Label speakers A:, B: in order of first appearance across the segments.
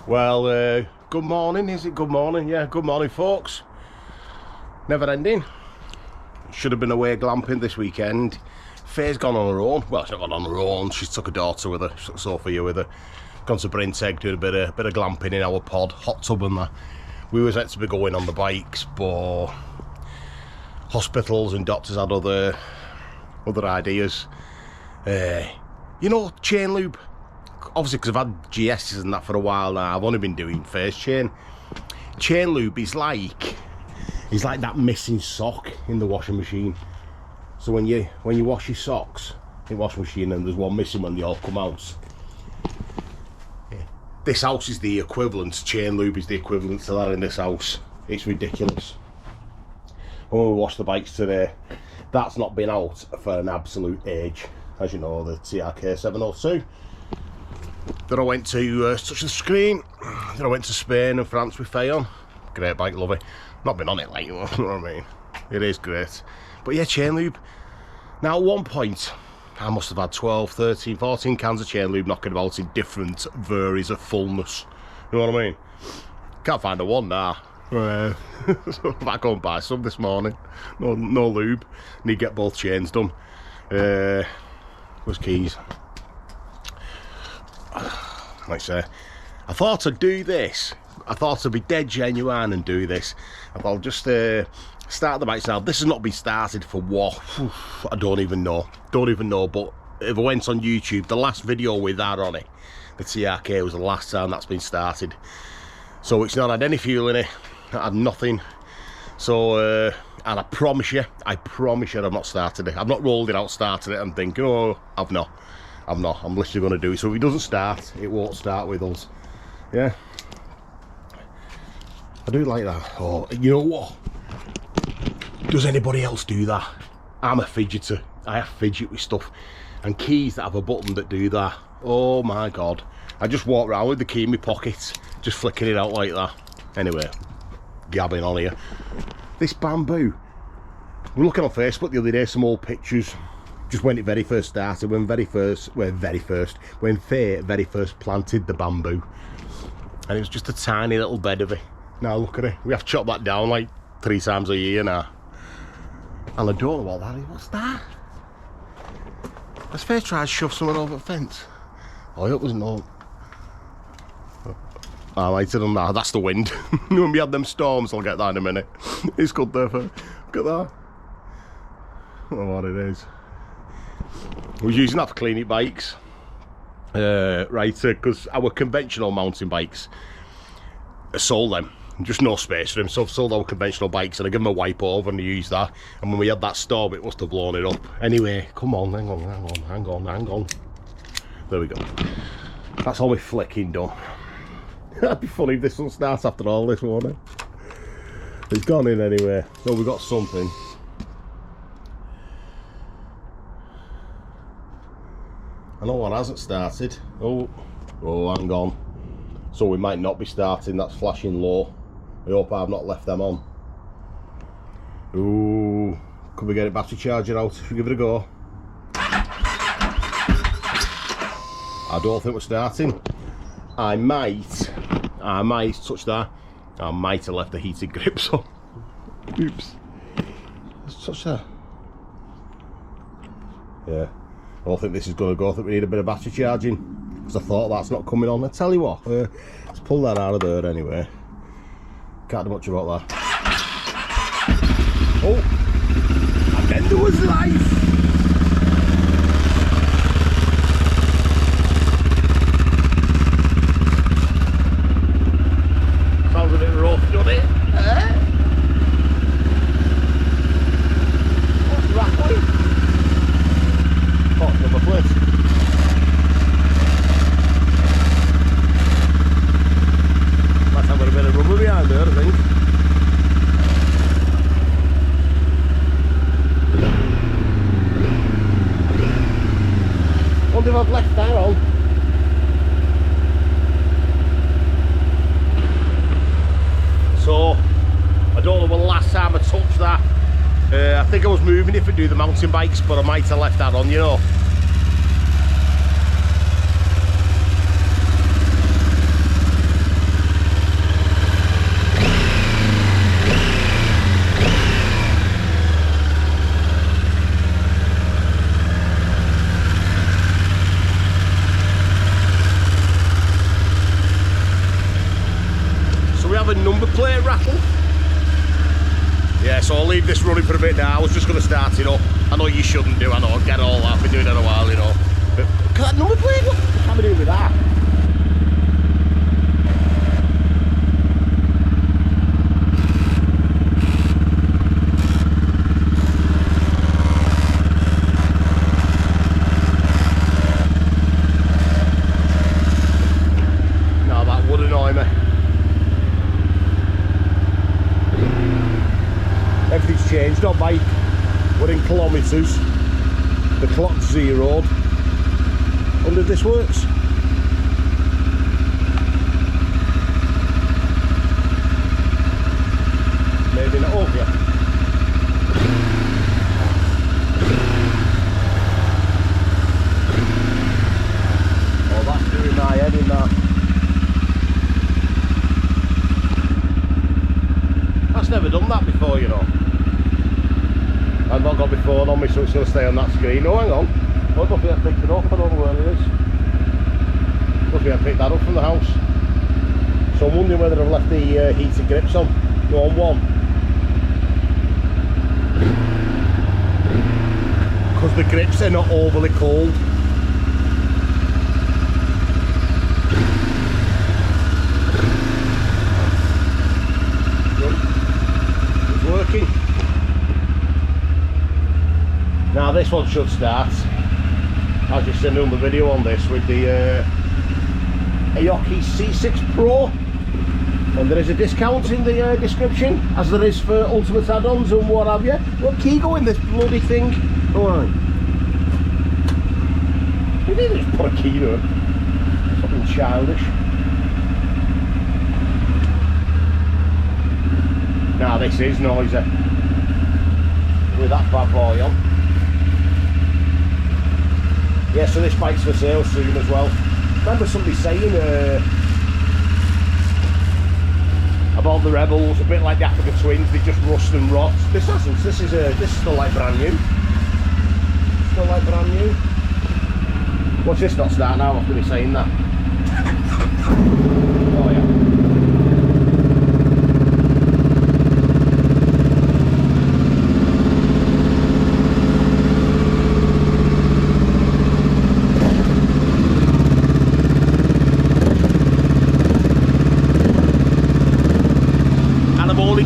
A: Well, good morning. Is it good morning? Yeah, good morning, folks. Never ending. Should have been away glamping this weekend. Faye's gone on her own. Well, she's not gone on her own. She's took a daughter with her. She took Sophia with her. Gone to Brinteg, doing a bit of glamping in our pod, hot tub and that. We was meant to be going on the bikes, but hospitals and doctors had other ideas. You know, chain loop. Obviously, because I've had GSs and that for a while now. I've only been doing first chain. Chain loop is like that missing sock in the washing machine. So when you wash your socks in the washing machine and there's one missing when they all come out. Yeah. This house is the equivalent. Chain loop is the equivalent to that in this house. It's ridiculous. When we washed the bikes today, that's not been out for an absolute age. As you know, the TRK 702. Then I went to touch the screen. Then I went to Spain and France with Faye on. Great bike, love it. Not been on it like, you know what I mean? It is great. But yeah, chain lube. Now at one point, I must have had 12, 13, 14 cans of chain lube knocking about in different varies of fullness. You know what I mean? Can't find a one now. So I'm back home buy some this morning. No lube. Need to get both chains done. Where's keys? Like I say, I thought I'd do this. I thought I'd be dead genuine and do this. I thought I'll just start the bikes now. This has not been started for what? I don't even know. But if I went on YouTube, the last video with that on it, the TRK, was the last time that's been started. So it's not had any fuel in it. Not had nothing. So, and I promise you I've not started it. I've not rolled it out, started it, and thinking, oh, I've not. I'm literally going to do it. So if it doesn't start, it won't start with us. Yeah. I do like that. Oh, you know what? Does anybody else do that? I'm a fidgeter. I have fidget with stuff. And keys that have a button that do that. Oh my God. I just walk around with the key in my pocket, just flicking it out like that. Anyway, gabbing on here. This bamboo. We were looking on Facebook the other day, some old pictures. Just when it very first started, when Faye very first planted the bamboo, and it was just a tiny little bed of it. Now look at it, we have to chop that down like 3 times a year now, and I don't know what that is. What's that? Let's first try to shove someone over the fence. Oh, it was no. I might have done that. That's the wind. When we had them storms, I'll get that in a minute. It's good there for. Look at that. I don't know what it is. I was using that for cleaning bikes, because our conventional mountain bikes, I sold them, just no space for them, so I've sold our conventional bikes and I give them a wipe over and I use that, and when we had that storm it must have blown it up. Anyway, come on, hang on. There we go. That's all my flicking done. That'd be funny if this one starts after all this morning. It's gone in anyway, so we've got something. I know one hasn't started. Oh, hang on. So we might not be starting. That's flashing low. I hope I've not left them on. Ooh, could we get a battery charger out? Should we give it a go? I don't think we're starting. I might touch that. I might have left the heated grips on. Oops. Let's touch that. Yeah. I don't think this is going to go. I think we need a bit of battery charging, because I thought that's not coming on. I tell you what, let's pull that out of there anyway. Can't do much about that. Oh, and then there was life. Sounds a bit rough, doesn't it? What's rattling? Oh, number plate. Might have got a bit of rubber behind there, I think. Wonder if I've left that on. So, I don't know when the last time I touched that. I think I was moving it for do the mountain bikes, but I might have left that on, you know. leave this running for a bit now. I was just going to start it up. I know you shouldn't do, I know, get all that, been doing it a while, you know. But look at that number plate, look, what can we do with that? No, that would annoy me. Everything's changed on bike. We're in kilometres. The clock's zeroed. Wonder if this works. Maybe not. Oh, yeah. Oh, that's doing my head in that. That's never done that before, you know. I've not got my phone on me, so it's going to stay on that screen. Oh, hang on. I don't know if I picked it up. I don't know where it is. I don't think I picked that up from the house. So I'm wondering whether I've left the heated grips on. No, on one. Because the grips are not overly cold. It's working. Now this one should start. I'll just send them the video on this with the Aoki C6 Pro, and there is a discount in the description, as there is for ultimate add-ons and what have you. What key go in this bloody thing? Alright. You didn't just put a key to it. Fucking childish. Now this is noisy. With that bad boy on. Yeah, so this bike's for sale soon as well. Remember somebody saying about the Rebels, a bit like the Africa Twins, they just rust and rot. This hasn't. This is still like brand new. Still like brand new. Watch this not start now after me saying that. Oh yeah.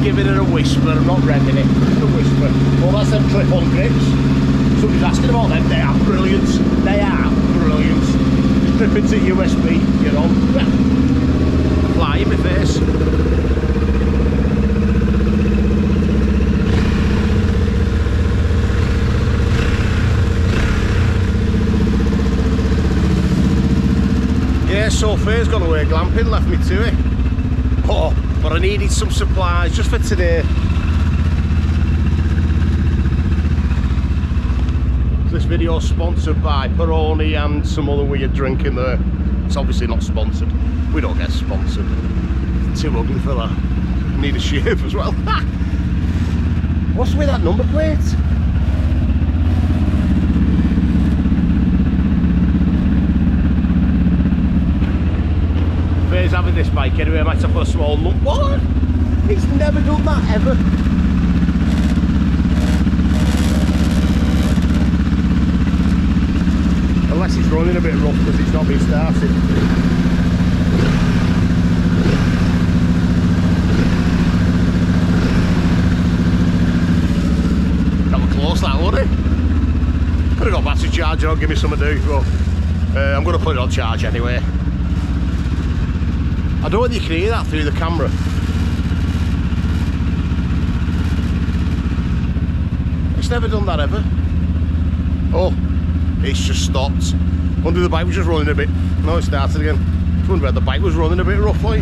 A: Giving it a whisper, I'm not revving it, just a whisper. Well, that's them clip-on grips. Somebody's asking about them, they are brilliant. They are brilliant. Clip into USB, you know. Fly in my face. Yeah, so Faye's gone away glamping, left me to it. Oh. But I needed some supplies just for today. This video is sponsored by Peroni and some other weird drink in there. It's obviously not sponsored. We don't get sponsored. It's too ugly for that. I need a shave as well. What's with that number plate? Faye's having this bike anyway, I might have put a small lump. What? It's never done that ever. Unless it's running a bit rough because it's not been started. That was close that, wasn't it? Could have got battery charger on, give me something to do, but I'm going to put it on charge anyway. I don't know whether you can hear that through the camera. It's never done that ever. Oh, it's just stopped. Wonder if the bike was just running a bit. No, it started again. I wonder whether the bike was running a bit roughly.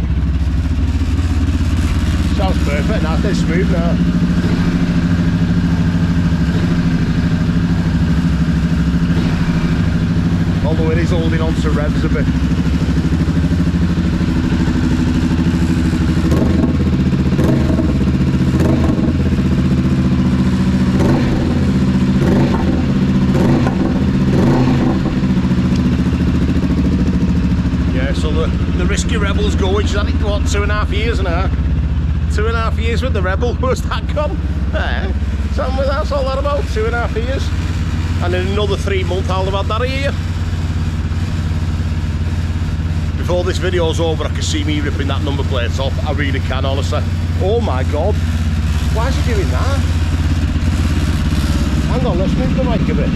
A: Sounds perfect now, it's smooth now. Although it is holding on to revs a bit. The risky Rebel's going, she's had it, what, 2.5 years now? 2.5 years with the Rebel, where's that gone? So that's all that about, 2.5 years. And in another 3 months I'll have had that a year. Before this video's over I can see me ripping that number plate off. I really can, honestly. Oh my god. Why is he doing that? Hang on, let's move the mic a bit.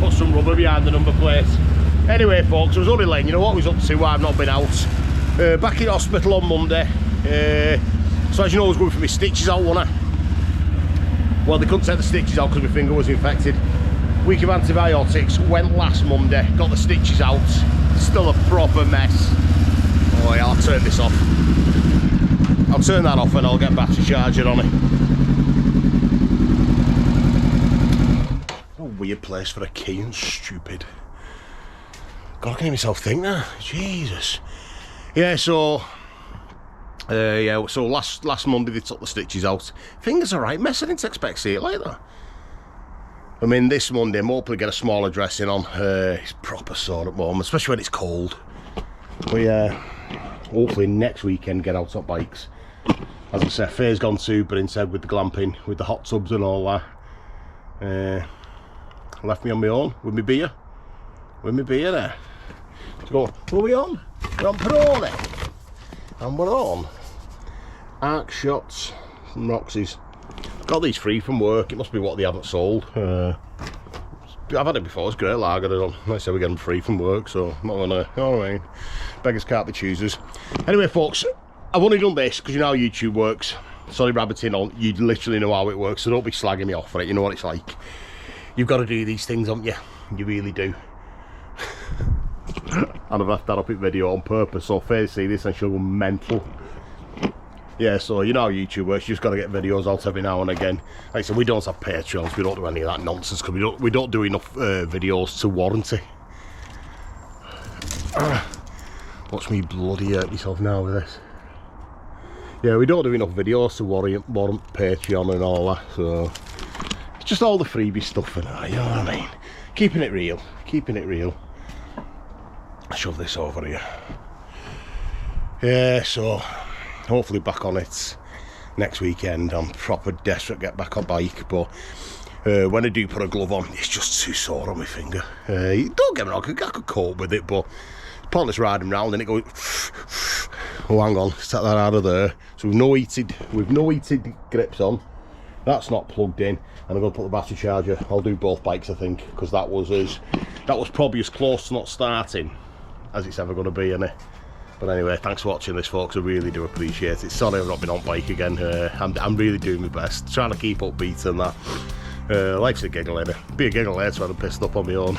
A: Some rubber behind the number plate. Anyway folks, I was only letting you know what we was up to, why I've not been out. Back in hospital on Monday. So as you know I was going for my stitches out, wasn't I? Well, they couldn't take the stitches out because my finger was infected. Week of antibiotics, went last Monday, got the stitches out. Still a proper mess. Oh yeah, I'll turn this off. I'll turn that off and I'll get battery charger on it. Weird place for a key and stupid. Gotta get myself think now. Jesus. Yeah, so so last Monday they took the stitches out. Fingers are right mess. I didn't expect to see it like that. I mean, this Monday I'm hoping to get a smaller dressing on. It's proper sore at the moment, especially when it's cold. But yeah, hopefully next weekend get out on bikes. As I said, Faye's gone super instead with the glamping, with the hot tubs and all that. Left me on my own with my beer. With my beer there. So go, what are we on? We're on Peroni. And we're on Arc Shots from Roxy's. Got these free from work. It must be what they haven't sold. I've had it before, it's great lager. They say we get them free from work, so I'm not gonna, alright. Beggars can't be choosers. Anyway folks, I've only done this because you know how YouTube works. Sorry rabbiting on, you literally know how it works, so don't be slagging me off for it, you know what it's like. You've got to do these things, haven't you? You really do. And I've left that up in video on purpose, so Faye see this and she'll go mental. Yeah, so you know how YouTube works, you just got to get videos out every now and again. Like I said, we don't have Patreons, we don't do any of that nonsense, because we don't do enough videos to warrant it. Watch me bloody hurt myself now with this. Yeah, we don't do enough videos to warrant Patreon and all that, so... Just all the freebie stuff and that, you know what I mean? Keeping it real, keeping it real. I'll shove this over here. Yeah, so hopefully back on it next weekend. I'm proper desperate to get back on bike, but when I do put a glove on, it's just too sore on my finger. Don't get me wrong, I could cope with it, but it's pointless riding round and it goes. Oh, hang on, let's take that out of there. So we've no heated grips on. That's not plugged in, and I'm going to put the battery charger. I'll do both bikes, I think, because that was probably as close to not starting as it's ever going to be, innit? But anyway, thanks for watching this, folks. I really do appreciate it. Sorry I've not been on bike again. I'm really doing my best, trying to keep upbeat and that. Life's a giggle, innit? Be a giggle later when I'm pissed up on my own.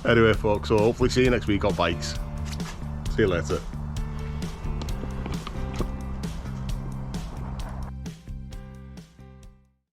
A: Anyway, folks, so hopefully see you next week on bikes. See you later.